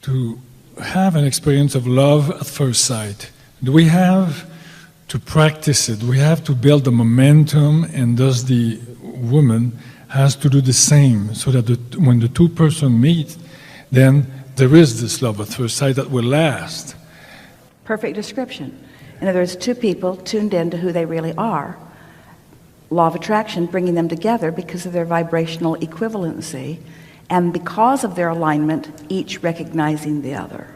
to have an experience of love at first sight, we have to practice it. We have to build the momentum, and thus the woman has to do the same, so that when the two persons meet, then there is this love at first sight that will last. Perfect description. In other words, two people tuned in to who they really are. Law of attraction bringing them together because of their vibrational equivalency, and because of their alignment, each recognizing the other.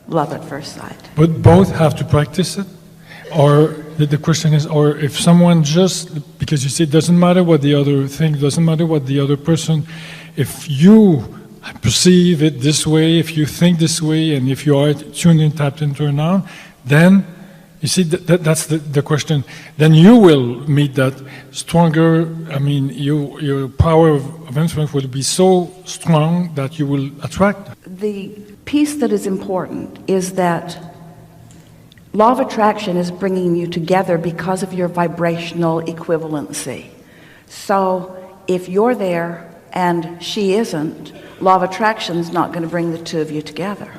Love at first sight. But both have to practice it? Or the question is, or if someone just, because you see, it doesn't matter what the other thinks, doesn't matter what the other person, if you perceive it this way, if you think this way, and if you are tuned in, tapped into it now, then, you see, that's the question. Then you will meet that stronger, I mean, your power of influence will be so strong that you will attract. The piece that is important is that law of attraction is bringing you together because of your vibrational equivalency. So if you're there and she isn't, law of attraction is not going to bring the two of you together.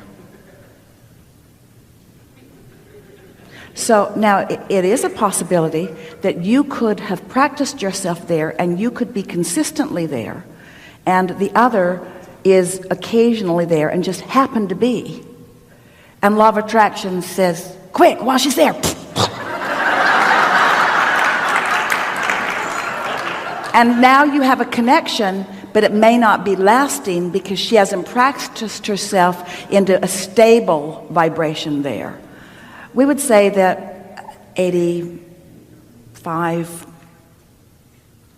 So now it is a possibility that you could have practiced yourself there and you could be consistently there, and the other is occasionally there and just happened to be. And law of attraction says, quick, while she's there. And now you have a connection, but it may not be lasting because she hasn't practiced herself into a stable vibration there. We would say that 85,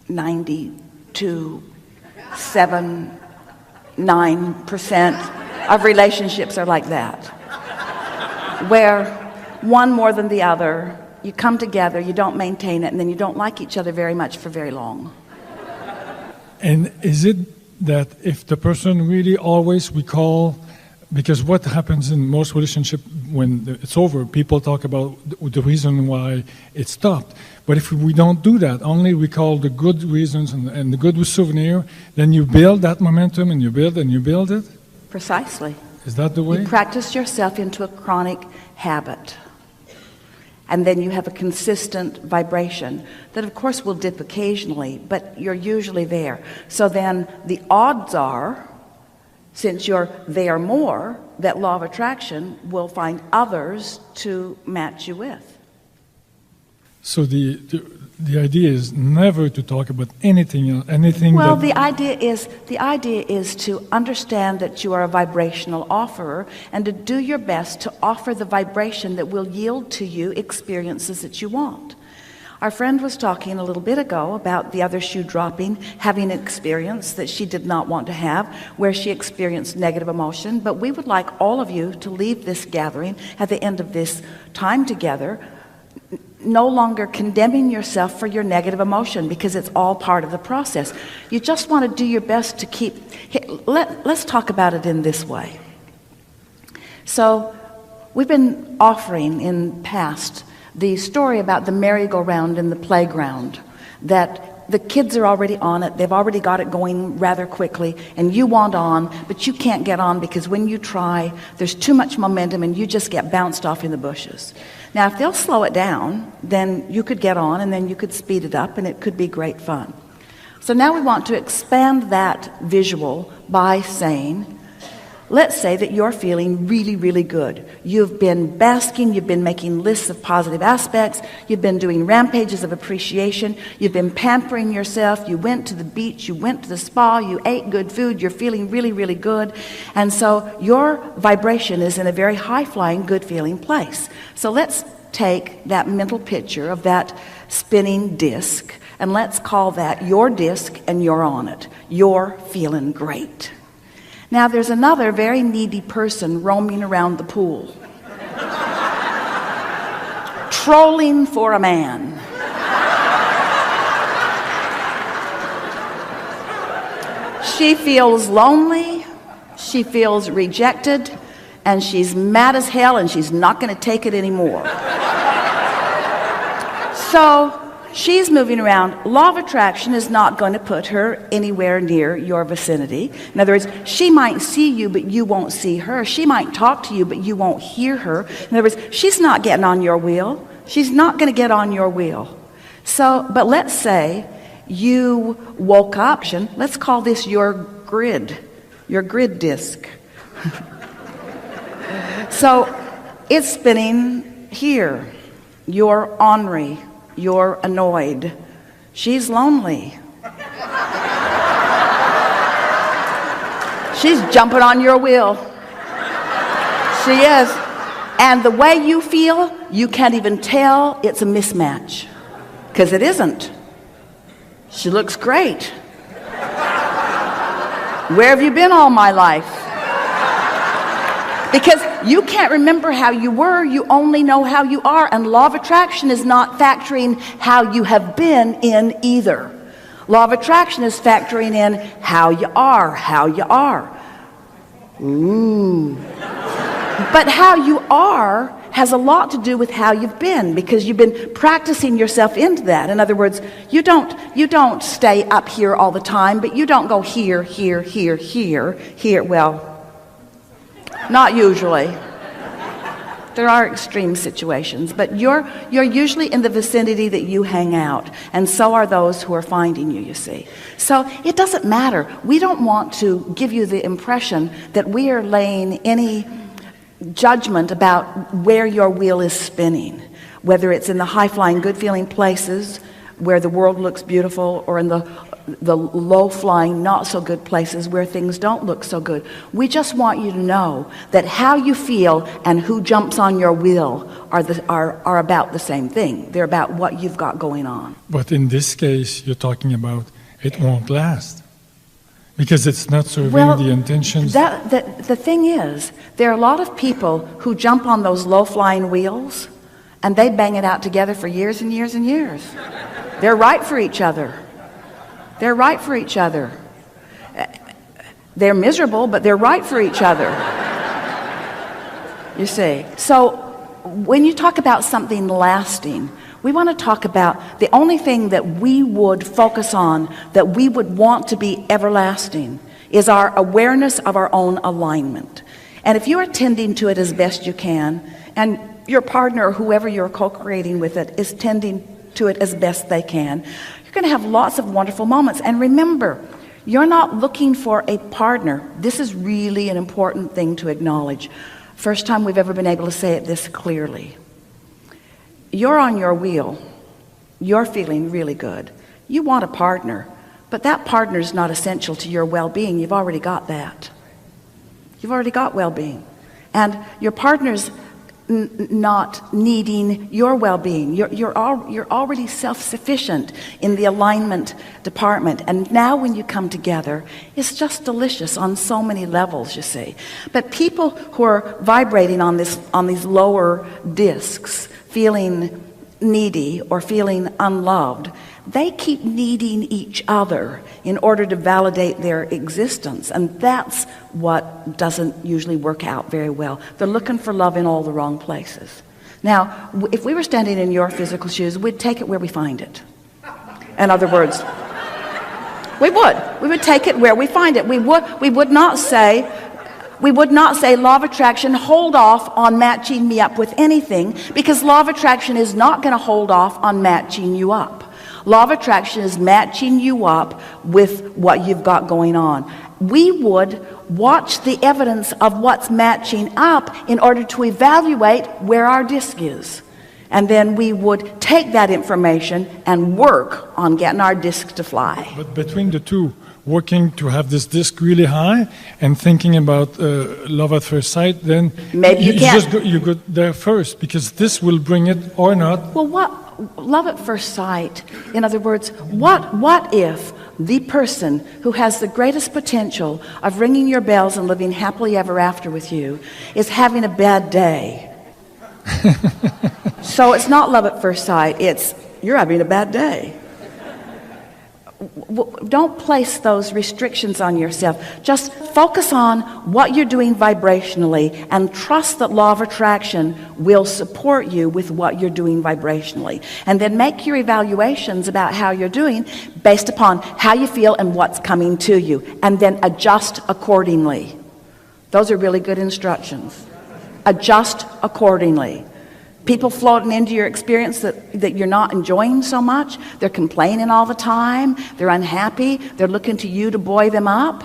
92, 7, 9% of relationships are like that, where one more than the other, you come together, you don't maintain it, and then you don't like each other very much for very long. And is it that if the person really always recall, because what happens in most relationships when it's over, people talk about the reason why it stopped. But if we don't do that, only recall the good reasons and the good souvenir, then you build that momentum and you build it? Precisely. Is that the way? You practice yourself into a chronic habit. And then you have a consistent vibration that, of course, will dip occasionally, but you're usually there. So then the odds are, since you're there more, that law of attraction will find others to match you with. So the idea is never to talk about anything. Well, the idea is to understand that you are a vibrational offerer and to do your best to offer the vibration that will yield to you experiences that you want. Our friend was talking a little bit ago about the other shoe dropping, having an experience that she did not want to have, where she experienced negative emotion. But we would like all of you to leave this gathering at the end of this time together no longer condemning yourself for your negative emotion, because it's all part of the process. You just want to do your best to keep... Let's talk about it in this way. So we've been offering in past the story about the merry-go-round in the playground, that the kids are already on it, they've already got it going rather quickly, and you want on, but you can't get on because when you try, there's too much momentum and you just get bounced off in the bushes. Now, if they'll slow it down, then you could get on and then you could speed it up and it could be great fun. So now we want to expand that visual by saying, let's say that you're feeling really, really good. You've been basking, you've been making lists of positive aspects, you've been doing rampages of appreciation, you've been pampering yourself, you went to the beach, you went to the spa, you ate good food, you're feeling really, really good. And so your vibration is in a very high-flying, good-feeling place. So let's take that mental picture of that spinning disc, and let's call that your disc, and you're on it. You're feeling great. Now there's another very needy person roaming around the pool, trolling for a man. She feels lonely, she feels rejected, and she's mad as hell, and she's not going to take it anymore. So she's moving around. Law of attraction is not going to put her anywhere near your vicinity. In other words, she might see you, but you won't see her. She might talk to you, but you won't hear her. In other words, she's not getting on your wheel. She's not going to get on your wheel. So, but let's say you woke up, let's call this your grid disc. So it's spinning here. You're ornery. You're annoyed. She's lonely. She's jumping on your wheel. She is. And the way you feel, you can't even tell it's a mismatch. Because it isn't. She looks great. Where have you been all my life? Because you can't remember how you were, you only know how you are. And law of attraction is not factoring how you have been in either. Law of attraction is factoring in how you are, how you are. Ooh. But how you are has a lot to do with how you've been, because you've been practicing yourself into that. In other words, you don't stay up here all the time, but you don't go here, here, here, here, here. Well, not usually. There are extreme situations, but you're usually in the vicinity that you hang out, and so are those who are finding you, you see. So it doesn't matter. We don't want to give you the impression that we are laying any judgment about where your wheel is spinning, whether it's in the high-flying, good-feeling places where the world looks beautiful, or in the low-flying, not-so-good places where things don't look so good. We just want you to know that how you feel and who jumps on your wheel are about the same thing. They're about what you've got going on. But in this case, you're talking about it won't last. Because it's not serving the intentions. The thing is, there are a lot of people who jump on those low-flying wheels, and they bang it out together for years and years and years. They're right for each other. They're right for each other. They're miserable, but they're right for each other. You see. So when you talk about something lasting, we want to talk about the only thing that we would focus on, that we would want to be everlasting, is our awareness of our own alignment. And if you are tending to it as best you can, and your partner or whoever you're co-creating with it is tending to it as best they can, you're going to have lots of wonderful moments. And remember, you're not looking for a partner. This is really an important thing to acknowledge. First time we've ever been able to say it this clearly. You're on your wheel. You're feeling really good. You want a partner, but that partner is not essential to your well-being. You've already got that. You've already got well-being. And your partner's not needing your well-being. You're already self-sufficient in the alignment department. And now when you come together, it's just delicious on so many levels, you see. But people who are vibrating on these lower discs, feeling needy or feeling unloved, they keep needing each other in order to validate their existence, and that's what doesn't usually work out very well. They're looking for love in all the wrong places. Now, if we were standing in your physical shoes, we'd take it where we find it. In other words, we would take it where we find it. We would not say, law of attraction, hold off on matching me up with anything, because law of attraction is not going to hold off on matching you up. Law of attraction is matching you up with what you've got going on. We would watch the evidence of what's matching up in order to evaluate where our disc is. And then we would take that information and work on getting our disc to fly. But between the two, working to have this disc really high and thinking about love at first sight, then maybe you go there first, because this will bring it or not. Well, what love at first sight, in other words, what if the person who has the greatest potential of ringing your bells and living happily ever after with you is having a bad day? So it's not love at first sight, it's you're having a bad day. don't place those restrictions on yourself. Just focus on what you're doing vibrationally and trust that law of attraction will support you with what you're doing vibrationally. And then make your evaluations about how you're doing based upon how you feel and what's coming to you. And then adjust accordingly. Those are really good instructions. Adjust accordingly. People floating into your experience that you're not enjoying so much, they're complaining all the time, they're unhappy, they're looking to you to buoy them up.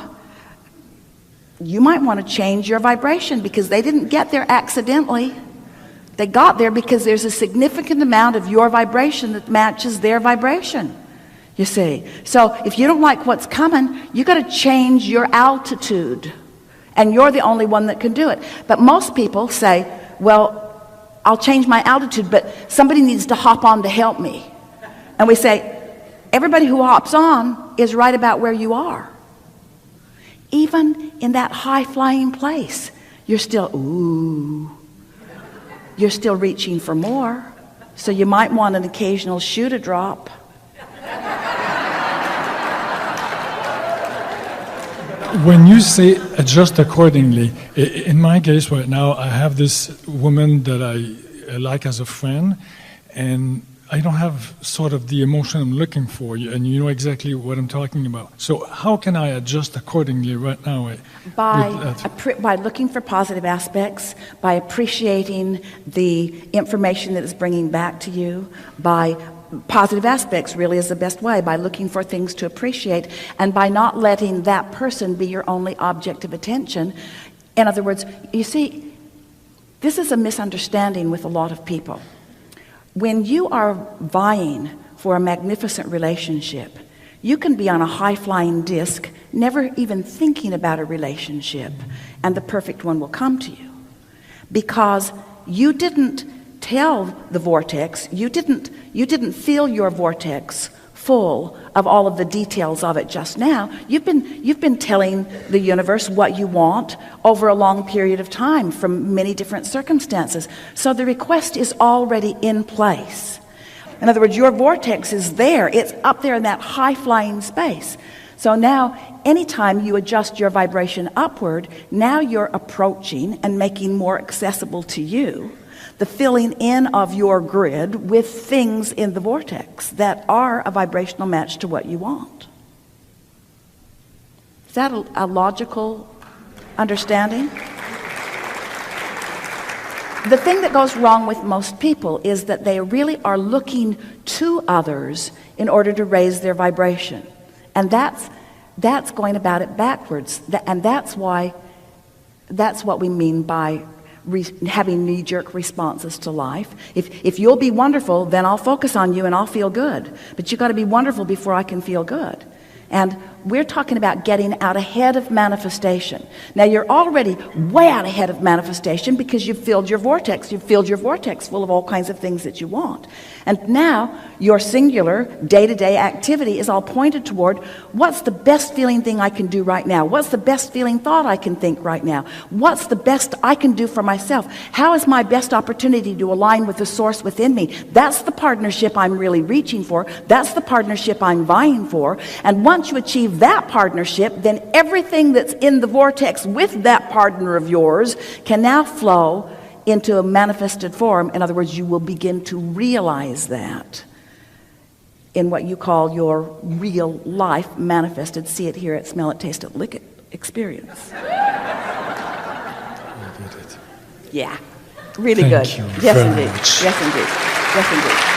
You might want to change your vibration because they didn't get there accidentally. They got there because there's a significant amount of your vibration that matches their vibration, you see. So if you don't like what's coming, you got to change your altitude. And you're the only one that can do it. But most people say, well, I'll change my altitude, but somebody needs to hop on to help me. And we say, everybody who hops on is right about where you are. Even in that high-flying place, you're still, you're still reaching for more. So you might want an occasional shoe to drop. When you say adjust accordingly, in my case right now, I have this woman that I like as a friend, and I don't have sort of the emotion I'm looking for, and you know exactly what I'm talking about. So how can I adjust accordingly right now? By looking for positive aspects, by appreciating the information that is bringing back to you, by positive aspects really is the best way, by looking for things to appreciate and by not letting that person be your only object of attention. In other words, you see, this is a misunderstanding with a lot of people. When you are vying for a magnificent relationship, you can be on a high-flying disc, never even thinking about a relationship, and the perfect one will come to you because you didn't tell the vortex, you didn't feel your vortex full of all of the details of it just now. You've been telling the universe what you want over a long period of time from many different circumstances. So the request is already in place. In other words, your vortex is there. It's up there in that high-flying space. So now, anytime you adjust your vibration upward, now you're approaching and making more accessible to you the filling in of your grid with things in the vortex that are a vibrational match to what you want. Is that a logical understanding? The thing that goes wrong with most people is that they really are looking to others in order to raise their vibration. And that's going about it backwards. And that's what we mean by having knee-jerk responses to life. If you'll be wonderful, then I'll focus on you and I'll feel good. But you got to be wonderful before I can feel good. And we're talking about getting out ahead of manifestation. Now, you're already way out ahead of manifestation because you've filled your vortex. You've filled your vortex full of all kinds of things that you want. And now, your singular day-to-day activity is all pointed toward what's the best feeling thing I can do right now? What's the best feeling thought I can think right now? What's the best I can do for myself? How is my best opportunity to align with the source within me? That's the partnership I'm really reaching for. That's the partnership I'm vying for. And once you achieve that partnership, then everything that's in the vortex with that partner of yours can now flow into a manifested form. In other words, you will begin to realize that in what you call your real life manifested, see it, hear it, smell it, taste it, lick it experience. Yeah, really Thank good. you Yes, very indeed. much. Yes, indeed. Yes, indeed.